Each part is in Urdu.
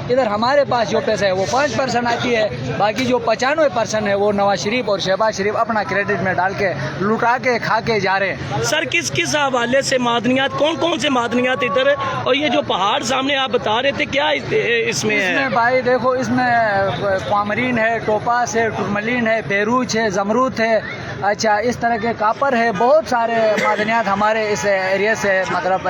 ادھر ہمارے پاس جو پیسہ ہے وہ 5% آتی ہے، باقی جو 95% ہے وہ نواز شریف اور شہباز شریف اپنا کریڈٹ میں ڈال کے لٹا کے کھا کے جا رہے ہیں۔ سر کس کس حوالے سے معدنیات، کون کون سے معدنیات ادھر ہے، اور یہ جو پہاڑ سامنے آپ بتا رہے تھے کیا اس میں ہے؟ اس میں بھائی دیکھو، اس میں کوامرین ہے، ٹوپاس ہے، ٹرملین ہے، بیروج ہے، زمرود ہے، اچھا اس طرح کے کاپر ہے، بہت سارے معدنیات ہمارے اس ایریا سے مطلب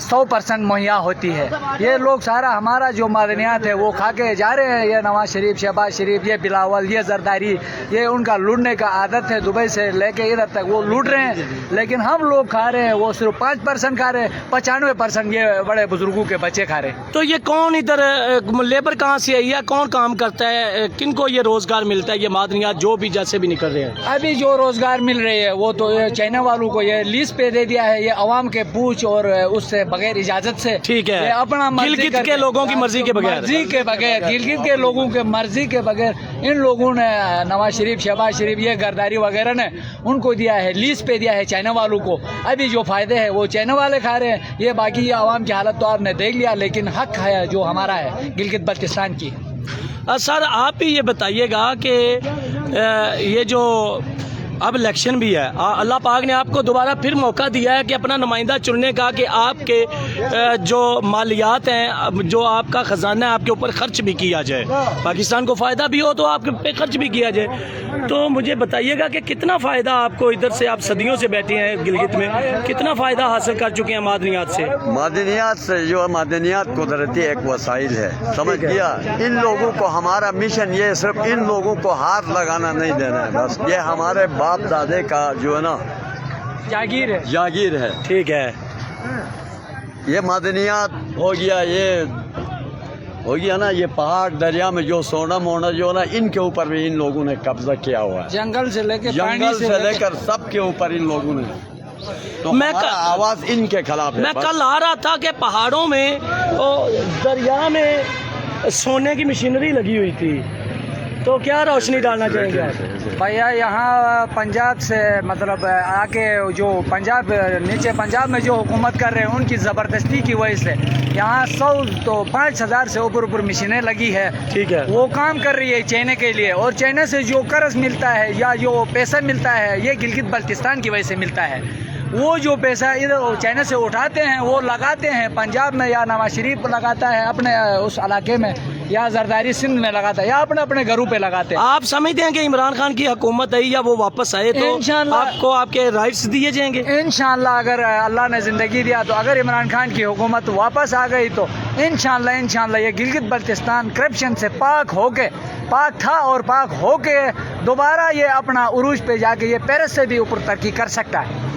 100% مہیا ہوتی ہے۔ یہ لوگ سارا ہمارا جو معدنیات ہے وہ کھا کے جا رہے ہیں۔ یہ نواز شریف، شہباز شریف، یہ بلاول، یہ زرداری، یہ ان کا لوٹنے کا عادت ہے، دبئی سے لے کے ادھر تک وہ لوٹ رہے ہیں، لیکن ہم لوگ کھا رہے ہیں وہ صرف 5% کھا رہے ہیں، 95% یہ بڑے بزرگوں کے بچے کھا رہے ہیں۔ تو یہ کون ادھر لیبر کہاں سے ہے یا کون کام کرتا ہے، کن کو یہ روزگار ملتا ہے، یہ معدنیات جو بھی جیسے بھی نکل رہے ہیں؟ ابھی جو روزگار مل رہی ہے وہ تو چائنا والوں کو یہ لیز پہ دے دیا ہے، یہ عوام کے پوچھ اور اس سے بغیر اجازت سے، ٹھیک ہے، یہ اپنا گلگت کے لوگوں کی مرضی کے بغیر، گلگت کے لوگوں کے مرضی کے بغیر ان لوگوں نے، نواز شریف، شہباز شریف، یہ گرداری وغیرہ نے ان کو دیا ہے، لیز پہ دیا ہے چائنا والوں کو۔ ابھی جو فائدے ہیں وہ چائنا والے کھا رہے ہیں، یہ باقی یہ عوام کی حالت تو آپ نے دیکھ لیا، لیکن حق ہے جو ہمارا ہے گلگت بلتستان کی۔ سر آپ ہی یہ بتائیے گا کہ یہ جو اب الیکشن بھی ہے، اللہ پاک نے آپ کو دوبارہ پھر موقع دیا ہے کہ اپنا نمائندہ چننے کا، کہ آپ کے جو مالیات ہیں، جو آپ کا خزانہ ہے، آپ کے اوپر خرچ بھی کیا جائے، پاکستان کو فائدہ بھی ہو تو آپ پہ خرچ بھی کیا جائے۔ تو مجھے بتائیے گا کہ کتنا فائدہ آپ کو ادھر سے، آپ صدیوں سے بیٹھے ہیں گلگت میں، کتنا فائدہ حاصل کر چکے ہیں معدنیات سے؟ معدنیات سے جو معدنیات قدرتی ایک وسائل ہے، سمجھ گیا؟ ان لوگوں کو ہمارا مشن یہ صرف ان لوگوں کو ہاتھ لگانا نہیں دینا ہے، بس یہ ہمارے باپ دادے کا جو ہے نا جاگیر ہے، ٹھیک ہے۔ یہ معدنیات ہو گیا، یہ ہو گیا نا، یہ پہاڑ دریا میں جو سونا مونا جو ہے نا، ان کے اوپر بھی ان لوگوں نے قبضہ کیا ہوا ہے، جنگل سے لے کے جنگل سے لے کر سب کے اوپر ان لوگوں نے، تو میں ہمارا آواز ان کے خلاف ہے۔ میں کل آ رہا تھا کہ پہاڑوں میں دریا میں سونے کی مشینری لگی ہوئی تھی، تو کیا روشنی ڈالنا چاہیں گے آپ؟ بھیا یہاں پنجاب سے مطلب آ کے جو پنجاب نیچے پنجاب میں جو حکومت کر رہے ہیں ان کی زبردستی کی وجہ سے یہاں 100 تو 5000 سے اوپر مشینیں لگی ہے، ٹھیک ہے، وہ کام کر رہی ہے چائنا کے لیے، اور چائنا سے جو قرض ملتا ہے یا جو پیسہ ملتا ہے یہ گلگت بلتستان کی وجہ سے ملتا ہے۔ وہ جو پیسہ ادھر چائنا سے اٹھاتے ہیں وہ لگاتے ہیں پنجاب میں، یا نواز شریف لگاتا ہے اپنے اس علاقے میں، یا زرداری سندھ میں لگاتا ہے، یا اپنے گھروں پہ لگاتے ہیں۔ آپ سمجھتے ہیں کہ عمران خان کی حکومت آئی یا وہ واپس آئے تو انشاءاللہ آپ کو آپ کے رائٹس دیے جائیں گے؟ انشاءاللہ اگر اللہ نے زندگی دیا تو، اگر عمران خان کی حکومت واپس آ گئی تو انشاءاللہ یہ گلگت بلتستان کرپشن سے پاک تھا اور پاک ہو کے دوبارہ یہ اپنا عروج پہ جا کے یہ پیرس سے بھی اوپر ترقی کر سکتا ہے۔